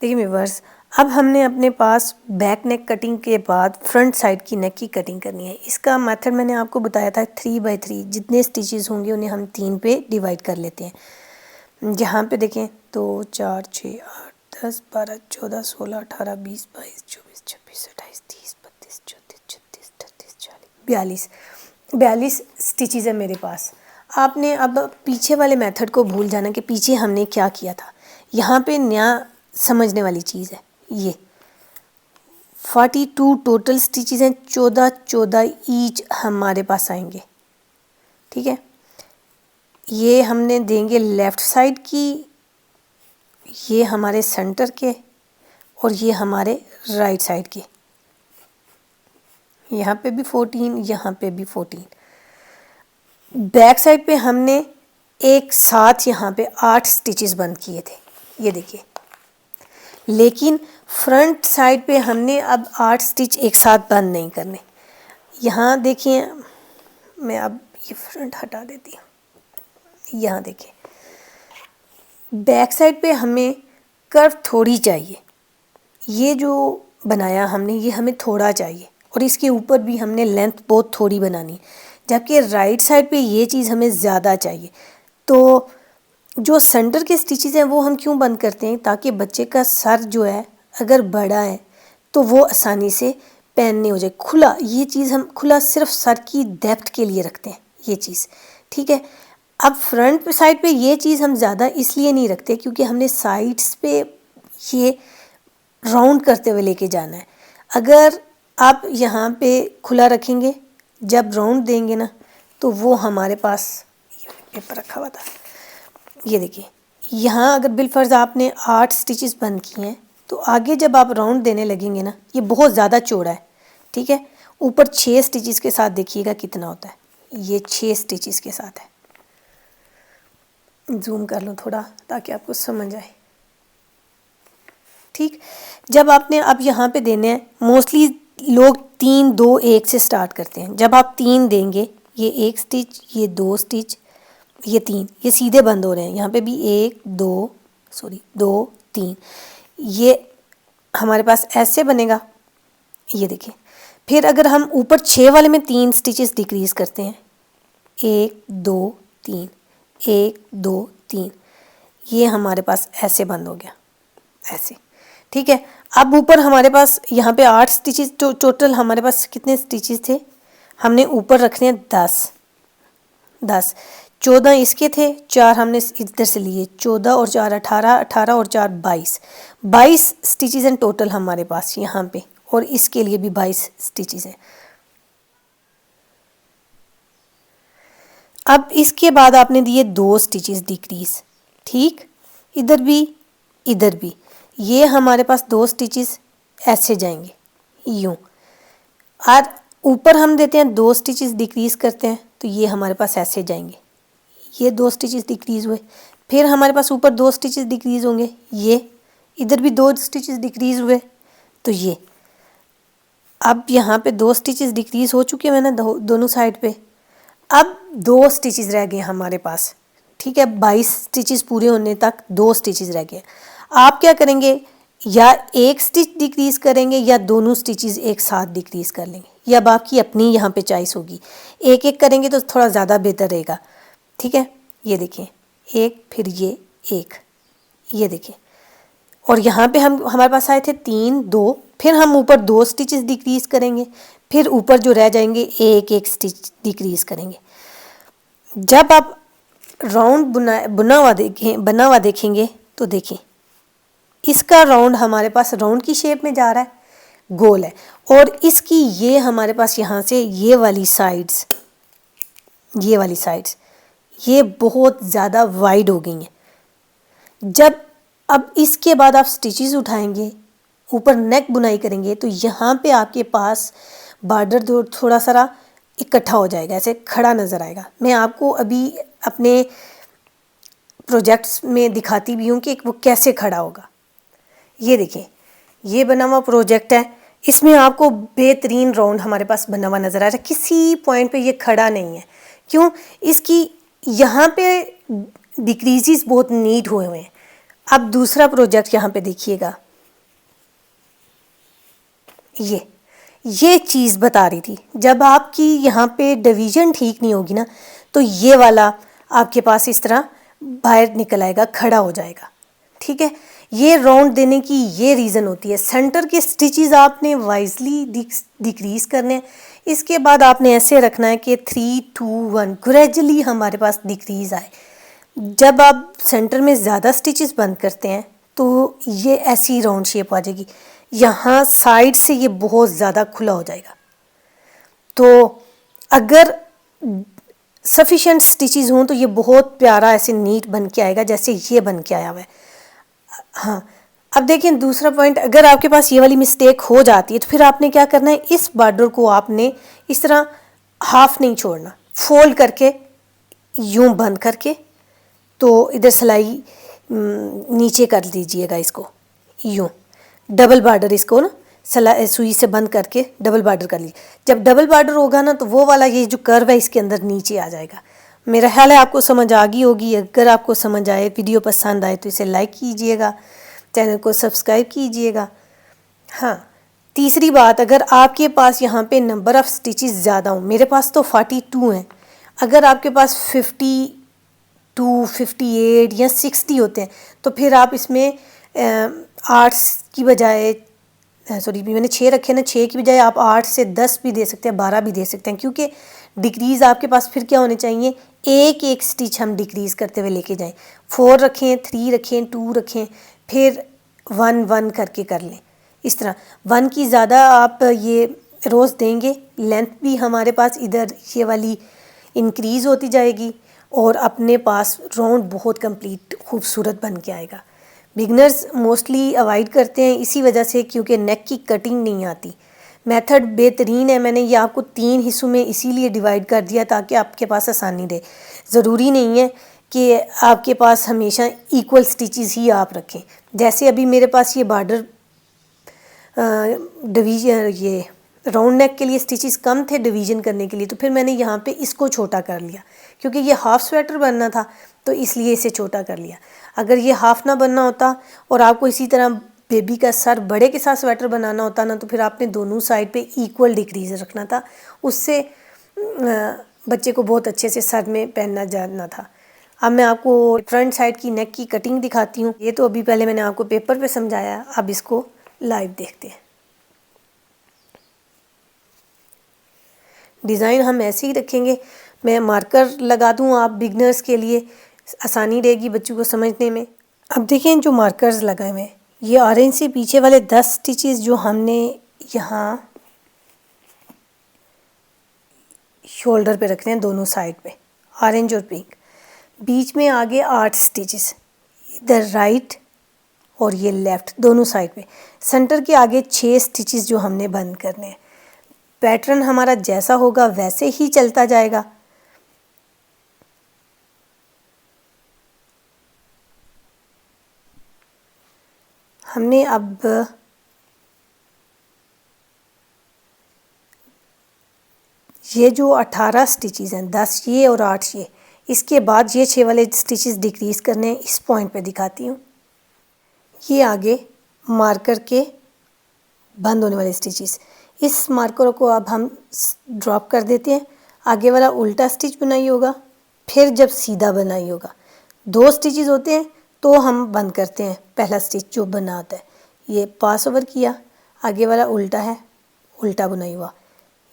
देखिए व्यूअर्स, अब हमने अपने पास बैक नेक कटिंग के बाद फ्रंट साइड की नेक की कटिंग करनी है। इसका मेथड मैंने आपको बताया था 3/3, जितने स्टिचेस होंगे उन्हें हम 3 पे डिवाइड कर लेते हैं। यहाँ पे देखें 2 4 6 8 10 12 14 16 18 20 22 24 26 28 30 32 34 36 38 40 42 स्टिचेस है मेरे पास। आपने अब पीछे वाले मेथड को भूल जाना कि पीछे हमने क्या किया था। यहाँ पे नया समझने वाली चीज़ है, ये 42 टोटल स्टिचेस हैं, 14 ईच हमारे पास आएंगे। ठीक है, ये हमने देंगे लेफ़्ट साइड की, ये हमारे सेंटर के, और ये हमारे राइट साइड के। यहाँ पे भी 14, यहाँ पे भी 14। बैक साइड पे हमने एक साथ यहाँ पे 8 स्टिचेस बंद किए थे, ये देखिए। लेकिन फ्रंट साइड पे हमने अब 8 स्टिच एक साथ बंद नहीं करने। यहाँ देखिए, मैं अब ये फ्रंट हटा देती हूँ। यहाँ देखिए, बैक साइड पे हमें कर्व थोड़ी चाहिए। ये जो बनाया हमने, ये हमें थोड़ा चाहिए, और इसके ऊपर भी हमने लेंथ बहुत थोड़ी बनानी है। जबकि राइट साइड पे ये चीज़ हमें ज़्यादा चाहिए। तो जो सेंटर के स्टिचेस हैं वो हम क्यों बंद करते हैं, ताकि बच्चे का सर जो है अगर बड़ा है तो वो आसानी से पहनने हो जाए। खुला, ये चीज़ हम खुला सिर्फ सर की डेप्थ के लिए रखते हैं, ये चीज़। ठीक है, अब फ्रंट साइड पे ये चीज़ हम ज़्यादा इसलिए नहीं रखते क्योंकि हमने साइड्स पे ये राउंड करते हुए लेके जाना है। अगर आप यहाँ पे खुला रखेंगे, जब राउंड देंगे ना, तो वो हमारे पास पेपर रखा हुआ था, ये देखिए। यहाँ अगर बिलफर्ज आपने 8 स्टिचेस बंद किए हैं, तो आगे जब आप राउंड देने लगेंगे ना, ये बहुत ज़्यादा चौड़ा है। ठीक है, ऊपर 6 स्टिचेस के साथ देखिएगा कितना होता है। ये 6 स्टिचेस के साथ है। जूम कर लूँ थोड़ा ताकि आपको समझ आए। ठीक, जब आपने अब यहाँ पे देने हैं, मोस्टली लोग 3 2 1 से स्टार्ट करते हैं। जब आप 3 देंगे, ये 1 स्टिच, ये 2 स्टिच, ये 3, ये सीधे बंद हो रहे हैं। यहाँ पे भी 1 2 3, ये हमारे पास ऐसे बनेगा, ये देखिए। फिर अगर हम ऊपर 6 वाले में 3 स्टिचेस डिक्रीज करते हैं, 1 2 3 1 2 3, ये हमारे पास ऐसे बंद हो गया, ऐसे। ठीक है, अब ऊपर हमारे पास यहाँ पे 8 स्टिचेस, टोटल हमारे पास कितने स्टिचेस थे, हमने ऊपर रखने हैं 10। 14 इसके थे, 4 हमने इधर से लिए, 14 और 4 18, 18 और 4 22 स्टिचेस हैं टोटल हमारे पास यहाँ पे, और इसके लिए भी 22 स्टिचेस हैं। अब इसके बाद आपने दिए 2 स्टिचेस डिक्रीज। ठीक, इधर भी ये हमारे पास 2 स्टिचेस ऐसे जाएंगे, यूँ। और ऊपर हम देते हैं 2 स्टिचेस डिक्रीज करते हैं, तो ये हमारे पास ऐसे जाएंगे, ये 2 स्टिचेस डिक्रीज हुए। फिर हमारे पास ऊपर 2 स्टिचेस डिक्रीज होंगे, ये इधर भी 2 स्टिचेस डिक्रीज हुए, तो ये। अब यहाँ पे 2 स्टिचेस डिक्रीज हो चुके हैं ना दोनों साइड पे। अब 2 स्टिचेस रह गए हमारे पास। ठीक है, 22 स्टिचेस पूरे होने तक 2 स्टिचेस रह गए। आप क्या करेंगे, या एक स्टिच डिक्रीज करेंगे या दोनों स्टिचेस एक साथ डिक्रीज कर लेंगे, या अब आपकी अपनी यहाँ पे चॉइस होगी। एक एक करेंगे तो थोड़ा ज़्यादा बेहतर रहेगा। ठीक है, ये देखिए, एक, फिर ये एक, ये देखिए। और यहाँ पे हमारे पास आए थे 3 2, फिर हम ऊपर 2 स्टिचेस डिक्रीज करेंगे, फिर ऊपर जो रह जाएंगे एक एक स्टिच डिक्रीज करेंगे। जब आप राउंड बना हुआ देखेंगे तो देखिए, इसका राउंड हमारे पास राउंड की शेप में जा रहा है, गोल है, और इसकी ये हमारे पास यहाँ से ये वाली साइड्स ये बहुत ज़्यादा वाइड हो गई हैं। जब अब इसके बाद आप स्टिचेस उठाएंगे, ऊपर नेक बुनाई करेंगे, तो यहाँ पे आपके पास बॉर्डर थोड़ा सा इकट्ठा हो जाएगा, ऐसे खड़ा नज़र आएगा। मैं आपको अभी अपने प्रोजेक्ट्स में दिखाती भी हूँ कि वो कैसे खड़ा होगा। ये देखिए, ये बना हुआ प्रोजेक्ट है, इसमें आपको बेहतरीन राउंड हमारे पास बना हुआ नज़र आ रहा है। किसी पॉइंट पे ये खड़ा नहीं है, क्यों, इसकी यहाँ पे डिक्रीजेस बहुत नीट हुए हुए हैं। अब दूसरा प्रोजेक्ट यहाँ पे देखिएगा, ये चीज़ बता रही थी, जब आपकी यहाँ पे डिवीज़न ठीक नहीं होगी ना तो ये वाला आपके पास इस तरह बाहर निकल आएगा, खड़ा हो जाएगा। ठीक है, ये राउंड देने की ये रीज़न होती है। सेंटर के स्टिचेस आपने वाइजली डिक्रीज़ करने हैं। इसके बाद आपने ऐसे रखना है कि 3 2 1 ग्रेजुअली हमारे पास डिक्रीज़ आए। जब आप सेंटर में ज़्यादा स्टिचेस बंद करते हैं तो ये ऐसी राउंड शेप आ जाएगी, यहाँ साइड से ये बहुत ज़्यादा खुला हो जाएगा। तो अगर सफिशेंट स्टिचेस हों तो ये बहुत प्यारा ऐसे नीट बन के आएगा, जैसे ये बन के आया हुआ है। हाँ, अब देखिए दूसरा पॉइंट, अगर आपके पास ये वाली मिस्टेक हो जाती है तो फिर आपने क्या करना है, इस बॉर्डर को आपने इस तरह हाफ नहीं छोड़ना, फोल्ड करके यूं बंद करके तो इधर सिलाई नीचे कर लीजिएगा, इसको यूं डबल बॉर्डर, इसको ना सुई से बंद करके डबल बॉर्डर कर लीजिए। जब डबल बॉर्डर होगा ना तो वो वाला ये जो कर्व है इसके अंदर नीचे आ जाएगा। मेरा ख्याल है आपको समझ आ गई होगी। अगर आपको समझ आए, वीडियो पसंद आए तो इसे लाइक कीजिएगा, चैनल को सब्सक्राइब कीजिएगा। हाँ, तीसरी बात, अगर आपके पास यहाँ पे नंबर ऑफ़ स्टिचेस ज़्यादा हो, मेरे पास तो 42 हैं, अगर आपके पास 52 58 या 60 होते हैं तो फिर आप इसमें 8 की बजाय, सॉरी मैंने 6 रखे ना, 6 की बजाय आप 8 से 10 भी दे सकते हैं, 12 भी दे सकते हैं, क्योंकि डिक्रीज़ आपके पास फिर क्या होने चाहिए, एक एक स्टिच हम डिक्रीज़ करते हुए लेके जाएं। 4 रखें, 3 रखें, 2 रखें, फिर 1 1 करके कर लें। इस तरह 1 की ज़्यादा आप ये रोज़ देंगे, लेंथ भी हमारे पास इधर ये वाली इंक्रीज़ होती जाएगी और अपने पास राउंड बहुत कंप्लीट खूबसूरत बन के आएगा। बिगनर्स मोस्टली अवॉइड करते हैं इसी वजह से, क्योंकि नेक की कटिंग नहीं आती। मेथड बेहतरीन है, मैंने ये आपको 3 हिस्सों में इसीलिए डिवाइड कर दिया ताकि आपके पास आसानी रहे। ज़रूरी नहीं है कि आपके पास हमेशा इक्वल स्टिचेस ही आप रखें। जैसे अभी मेरे पास ये बॉर्डर डिवीजन, ये राउंड नेक के लिए स्टिचेस कम थे डिवीजन करने के लिए, तो फिर मैंने यहाँ पे इसको छोटा कर लिया, क्योंकि ये हाफ़ स्वेटर बनना था तो इसलिए इसे छोटा कर लिया। अगर ये हाफ़ ना बनना होता और आपको इसी तरह बेबी का सर बड़े के साथ स्वेटर बनाना होता ना, तो फिर आपने दोनों साइड पे इक्वल डिक्रीज रखना था, उससे बच्चे को बहुत अच्छे से सर में पहनना जाना था। अब मैं आपको फ्रंट साइड की नेक की कटिंग दिखाती हूँ। ये तो अभी पहले मैंने आपको पेपर पे समझाया, अब इसको लाइव देखते हैं। डिज़ाइन हम ऐसे ही रखेंगे, मैं मार्कर लगा दूँ आप बिगनर्स के लिए, आसानी रहेगी बच्चों को समझने में। अब देखें जो मार्कर्स लगाए हुए हैं, ये ऑरेंज से पीछे वाले 10 स्टिचेस जो हमने यहाँ शोल्डर पे रखने हैं दोनों साइड पे, ऑरेंज और पिंक। बीच में आगे 8 स्टिचेस, इधर राइट और ये लेफ़्ट दोनों साइड पे। सेंटर के आगे 6 स्टिचेस जो हमने बंद करने हैं। पैटर्न हमारा जैसा होगा वैसे ही चलता जाएगा। हमने अब ये जो 18 स्टिचेस हैं, 10 ये और 8 ये, इसके बाद ये 6 वाले स्टिचेस डिक्रीज़ करने हैं। इस पॉइंट पे दिखाती हूँ, ये आगे मार्कर के बंद होने वाले स्टिचेस, इस मार्कर को अब हम ड्रॉप कर देते हैं। आगे वाला उल्टा स्टिच बनाई होगा, फिर जब सीधा बनाई होगा 2 स्टिचेस होते हैं तो हम बंद करते हैं। पहला स्टिच जो बना आता है, ये पास ओवर किया, आगे वाला उल्टा है, उल्टा बुनाई हुआ,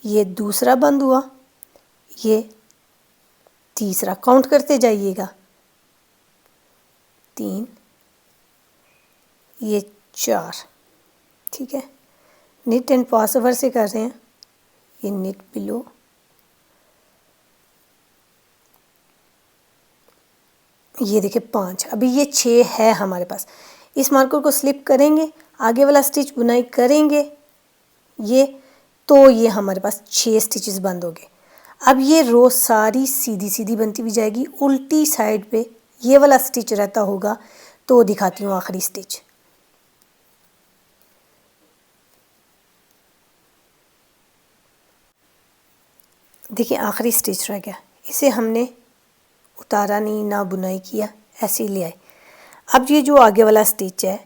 ये दूसरा बंद हुआ, ये तीसरा, काउंट करते जाइएगा, 3, ये 4, ठीक है। निट एंड पास ओवर से कर रहे हैं, ये निट बिलो, ये देखिए 5, अभी ये 6 है हमारे पास। इस मार्कर को स्लिप करेंगे, आगे वाला स्टिच बुनाई करेंगे, ये तो ये हमारे पास 6 स्टिचेस बंद हो गए। अब ये रो सारी सीधी सीधी बनती हुई जाएगी, उल्टी साइड पे ये वाला स्टिच रहता होगा। तो दिखाती हूँ आखिरी स्टिच, देखिए आखिरी स्टिच रह गया, इसे हमने उतारा नहीं, ना बुनाई किया, ऐसे ही ले आए। अब ये जो आगे वाला स्टिच है,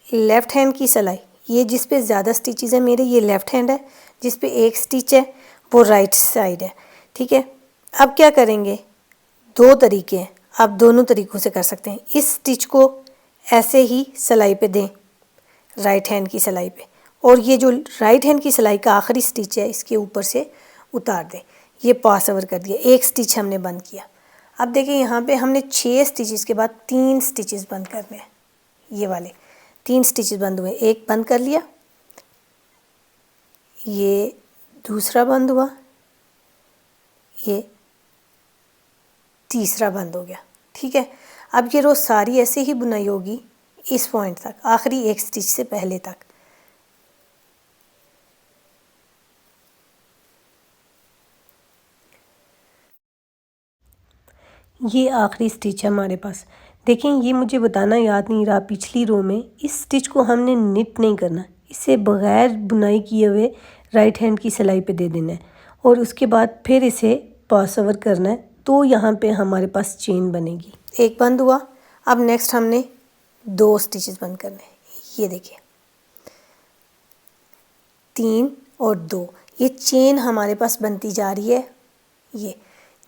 लेफ़्ट हैंड की सिलाई ये जिस पे ज़्यादा स्टिचेस है मेरे, ये लेफ़्ट हैंड है, जिस पे एक स्टिच है वो राइट साइड है। ठीक है, अब क्या करेंगे, दो तरीके हैं, आप दोनों तरीक़ों से कर सकते हैं। इस स्टिच को ऐसे ही सिलाई पे दें, राइट हैंड की सिलाई पे, और ये जो राइट हैंड की सिलाई का आखिरी स्टिच है इसके ऊपर से उतार दें। ये पास ओवर कर दिया, एक स्टिच हमने बंद किया। अब देखिए यहाँ पे हमने 6 स्टिचेस के बाद 3 स्टिचेस बंद करने हैं। ये वाले 3 स्टिचेस बंद हुए, एक बंद कर लिया, ये दूसरा बंद हुआ, ये तीसरा बंद हो गया। ठीक है, अब ये रो सारी ऐसे ही बुनाई होगी इस पॉइंट तक, आखिरी एक स्टिच से पहले तक। ये आखिरी स्टिच है हमारे पास। देखें, ये मुझे बताना याद नहीं रहा, पिछली रो में इस स्टिच को हमने निट नहीं करना, इसे बग़ैर बुनाई किए हुए राइट हैंड की सिलाई पे दे देना है और उसके बाद फिर इसे पास ओवर करना है, तो यहाँ पे हमारे पास चेन बनेगी। एक बंद हुआ, अब नेक्स्ट हमने 2 स्टिचेस बंद करने हैं। ये देखिए 3 और 2, ये चेन हमारे पास बनती जा रही है। ये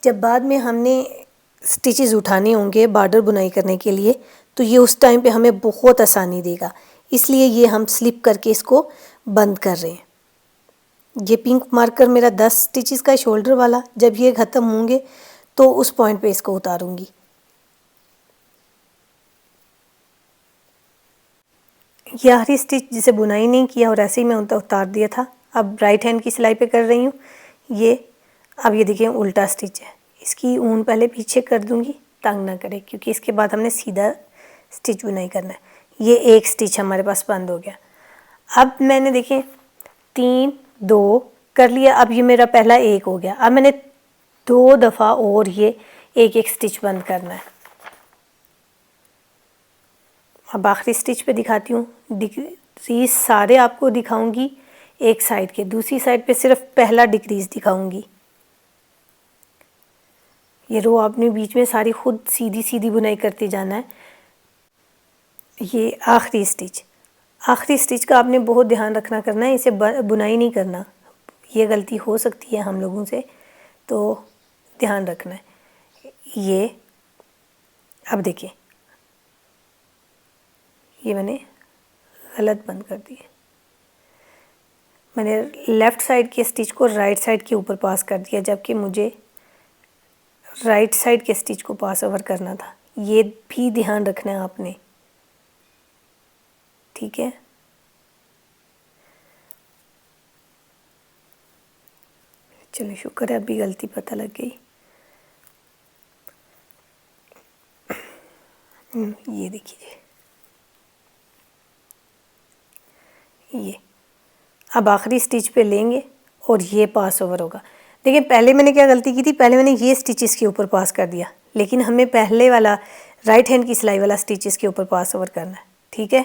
जब बाद में हमने स्टिचेस उठाने होंगे बॉर्डर बुनाई करने के लिए, तो ये उस टाइम पे हमें बहुत आसानी देगा, इसलिए ये हम स्लिप करके इसको बंद कर रहे हैं। ये पिंक मार्कर मेरा 10 स्टिचेस का शोल्डर वाला, जब ये ख़त्म होंगे तो उस पॉइंट पे इसको उतारूंगी। ये आखिरी स्टिच जिसे बुनाई नहीं किया और ऐसे ही मैं उतार दिया था। अब राइट हैंड की सिलाई पे कर रही हूँ ये। अब ये देखिए उल्टा स्टिच है, इसकी ऊन पहले पीछे कर दूंगी, तंग ना करे, क्योंकि इसके बाद हमने सीधा स्टिच बुनाई करना है। ये एक स्टिच हमारे पास बंद हो गया। अब मैंने देखिए 3 2 कर लिया, अब ये मेरा पहला एक हो गया। अब मैंने 2 दफ़ा और ये एक एक स्टिच बंद करना है। अब आखिरी स्टिच पे दिखाती हूँ, डिक्रीज सारे आपको दिखाऊंगी एक साइड के, दूसरी साइड पे सिर्फ पहला डिक्रीज दिखाऊंगी। ये रो आपने बीच में सारी खुद सीधी सीधी बुनाई करते जाना है। ये आखिरी स्टिच का आपने बहुत ध्यान रखना करना है, इसे बुनाई नहीं करना, ये गलती हो सकती है हम लोगों से, तो ध्यान रखना है। ये अब देखिए ये मैंने गलत बंद कर दिए, मैंने लेफ़्ट साइड के स्टिच को राइट साइड के ऊपर पास कर दिया, जबकि मुझे राइट साइड के स्टिच को पास ओवर करना था। ये भी ध्यान रखना है आपने, ठीक है। चलो शुक्र है अभी गलती पता लग गई। ये देखिए ये अब आखिरी स्टिच पे लेंगे और ये पास ओवर होगा। देखिए पहले मैंने क्या गलती की थी, पहले मैंने ये स्टिच इसके ऊपर पास कर दिया, लेकिन हमें पहले वाला राइट हैंड की सिलाई वाला स्टिच इसके ऊपर पास ओवर करना है। ठीक है,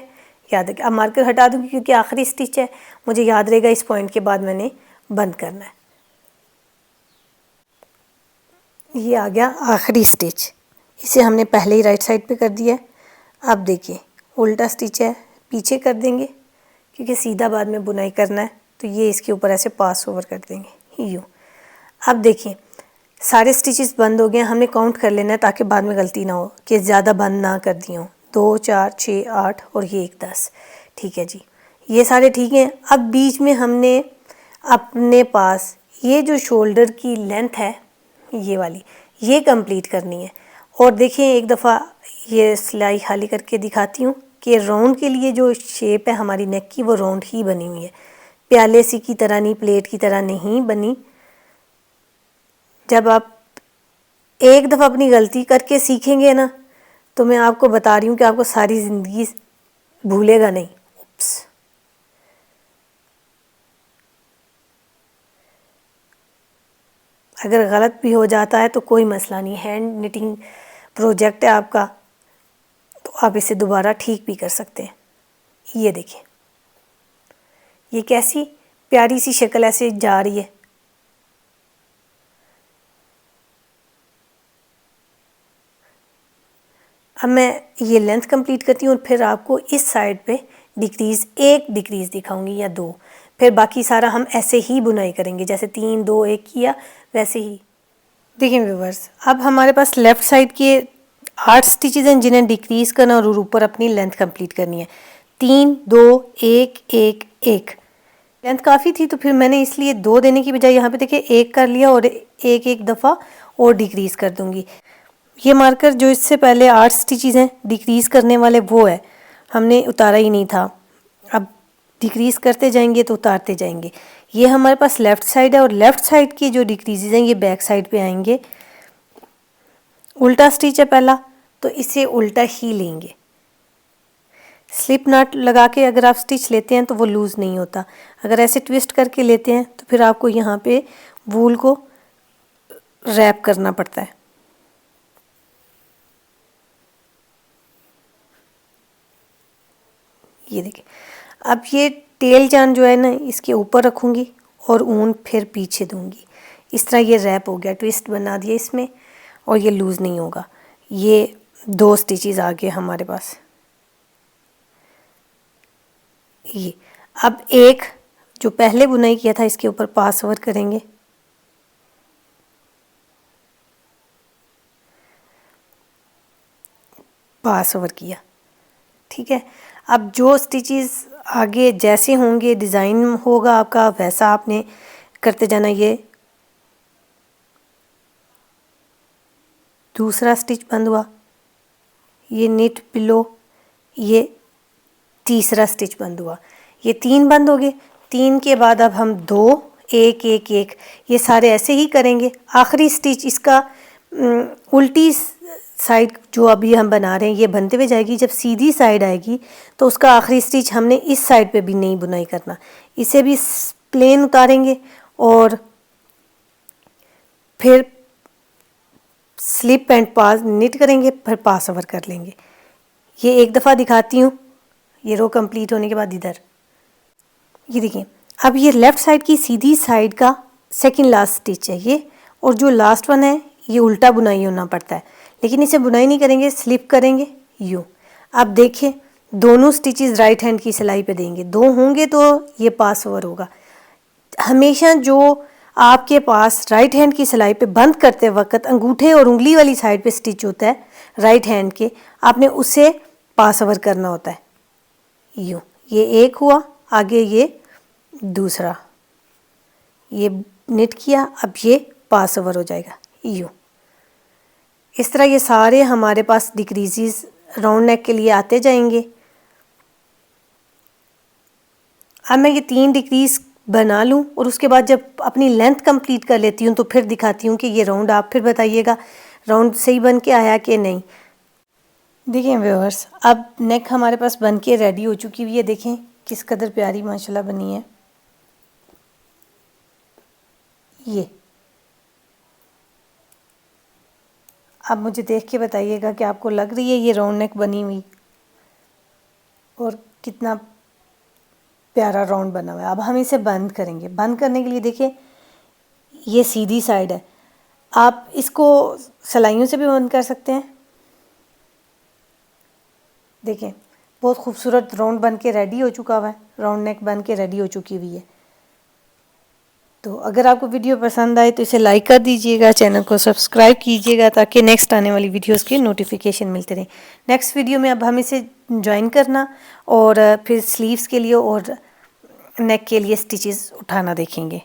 याद रखिए। अब मार्कर हटा दूँगी क्योंकि आखिरी स्टिच है, मुझे याद रहेगा इस पॉइंट के बाद मैंने बंद करना है। ये आ गया आखिरी स्टिच, इसे हमने पहले ही राइट साइड पे कर दिया है। अब देखिए उल्टा स्टिच है, पीछे कर देंगे क्योंकि सीधा बाद में बुनाई करना है, तो ये इसके ऊपर ऐसे पास ओवर कर देंगे यूँ। अब देखिए सारे स्टिचेस बंद हो गए, हमने काउंट कर लेना है ताकि बाद में गलती ना हो कि ज़्यादा बंद ना कर दी हो। 2 4 6 8 और ये एक 10। ठीक है जी, ये सारे ठीक हैं। अब बीच में हमने अपने पास ये जो शोल्डर की लेंथ है ये वाली, ये कंप्लीट करनी है। और देखिए एक दफ़ा ये सिलाई खाली करके दिखाती हूँ कि राउंड के लिए जो शेप है हमारी नेक की, वो राउंड ही बनी हुई है, प्याले सी की तरह नहीं, प्लेट की तरह नहीं बनी। जब आप एक दफ़ा अपनी गलती करके सीखेंगे ना, तो मैं आपको बता रही हूँ कि आपको सारी ज़िंदगी भूलेगा नहीं। उप्स, अगर गलत भी हो जाता है तो कोई मसला नहीं, हैंड निटिंग प्रोजेक्ट है आपका, तो आप इसे दोबारा ठीक भी कर सकते हैं। ये देखिए ये कैसी प्यारी सी शक्ल ऐसे जा रही है। अब मैं ये लेंथ कंप्लीट करती हूँ और फिर आपको इस साइड पे डिक्रीज़, एक डिक्रीज़ दिखाऊंगी या दो, फिर बाकी सारा हम ऐसे ही बुनाई करेंगे, जैसे 3 2 1 किया वैसे ही। देखिए व्यूवर्स, अब हमारे पास लेफ़्ट साइड के 8 स्टिचेज हैं जिन्हें डिक्रीज़ करना और ऊपर अपनी लेंथ कंप्लीट करनी है। 3 2 1 1 1 लेंथ काफ़ी थी तो फिर मैंने इसलिए 2 देने की बजाय यहाँ पे देखिए 1 कर लिया और एक एक दफ़ा और डिक्रीज़ कर दूँगी। ये मार्कर जो इससे पहले 8 स्टिचेज हैं डिक्रीज़ करने वाले वो है, हमने उतारा ही नहीं था। अब डिक्रीज़ करते जाएंगे तो उतारते जाएंगे। ये हमारे पास लेफ़्ट साइड है और लेफ़्ट साइड की जो डिक्रीज़ हैं ये बैक साइड पे आएंगे। उल्टा स्टिच है पहला तो इसे उल्टा ही लेंगे। स्लिप नॉट लगा के अगर आप स्टिच लेते हैं तो वो लूज़ नहीं होता। अगर ऐसे ट्विस्ट करके लेते हैं तो फिर आपको यहाँ पे वूल को रैप करना पड़ता है। ये देखिए, अब ये टेल जान जो है ना इसके ऊपर रखूँगी और ऊन फिर पीछे दूँगी। इस तरह ये रैप हो गया, ट्विस्ट बना दिया इसमें और ये लूज़ नहीं होगा। ये 2 स्टिचेस आ गए हमारे पास। ये अब एक जो पहले बुनाई किया था इसके ऊपर पास ओवर करेंगे। पास ओवर किया, ठीक है। अब जो स्टिचेस आगे जैसे होंगे डिज़ाइन होगा आपका वैसा आपने करते जाना। ये दूसरा स्टिच बंद हुआ, ये निट पिलो, ये तीसरा स्टिच बंद हुआ, ये 3 बंद हो गए। 3 के बाद अब हम 2 1 1 1 ये सारे ऐसे ही करेंगे। आखिरी स्टिच इसका उल्टी साइड जो अभी हम बना रहे हैं ये बनते हुए जाएगी। जब सीधी साइड आएगी तो उसका आखिरी स्टिच हमने इस साइड पे भी नहीं बुनाई करना, इसे भी प्लेन उतारेंगे और फिर स्लिप एंड पास निट करेंगे, फिर पास ओवर कर लेंगे। ये एक दफ़ा दिखाती हूँ, ये रो कंप्लीट होने के बाद इधर ये देखिए। अब ये लेफ़्ट साइड की सीधी साइड का सेकंड लास्ट स्टिच है ये, और जो लास्ट वन है ये उल्टा बुनाई होना पड़ता है, लेकिन इसे बुनाई नहीं करेंगे, स्लिप करेंगे यूँ। अब देखिए दोनों स्टिचेस राइट हैंड की सिलाई पे देंगे, 2 होंगे तो ये पास ओवर होगा। हमेशा जो आपके पास राइट हैंड की सिलाई पे बंद करते वक्त अंगूठे और उंगली वाली साइड पे स्टिच होता है राइट हैंड के, आपने उसे पास ओवर करना होता है यूँ। ये एक हुआ, आगे ये दूसरा, ये निट किया, अब ये पास ओवर हो जाएगा यूँ। इस तरह ये सारे हमारे पास डिक्रीजेस राउंड नेक के लिए आते जाएंगे। अब मैं ये 3 डिक्रीज बना लूँ और उसके बाद जब अपनी लेंथ कंप्लीट कर लेती हूँ तो फिर दिखाती हूँ कि ये राउंड आप फिर बताइएगा राउंड सही बन के आया कि नहीं। देखिए व्यूअर्स, अब नेक हमारे पास बन के रेडी हो चुकी हुई है। देखें किस कदर प्यारी माशाल्लाह बनी है। ये अब मुझे देख के बताइएगा कि आपको लग रही है ये राउंड नेक बनी हुई और कितना प्यारा राउंड बना हुआ है। अब हम इसे बंद करेंगे। बंद करने के लिए देखिए ये सीधी साइड है, आप इसको सिलाइयों से भी बंद कर सकते हैं। देखें बहुत खूबसूरत राउंड बन के रेडी हो चुका हुआ है, राउंड नेक बन के रेडी हो चुकी हुई है। तो अगर आपको वीडियो पसंद आए तो इसे लाइक कर दीजिएगा, चैनल को सब्सक्राइब कीजिएगा ताकि नेक्स्ट आने वाली वीडियोस की नोटिफिकेशन मिलते रहे। नेक्स्ट वीडियो में अब हम इसे ज्वाइन करना और फिर स्लीव्स के लिए और नेक के लिए स्टिचेस उठाना देखेंगे।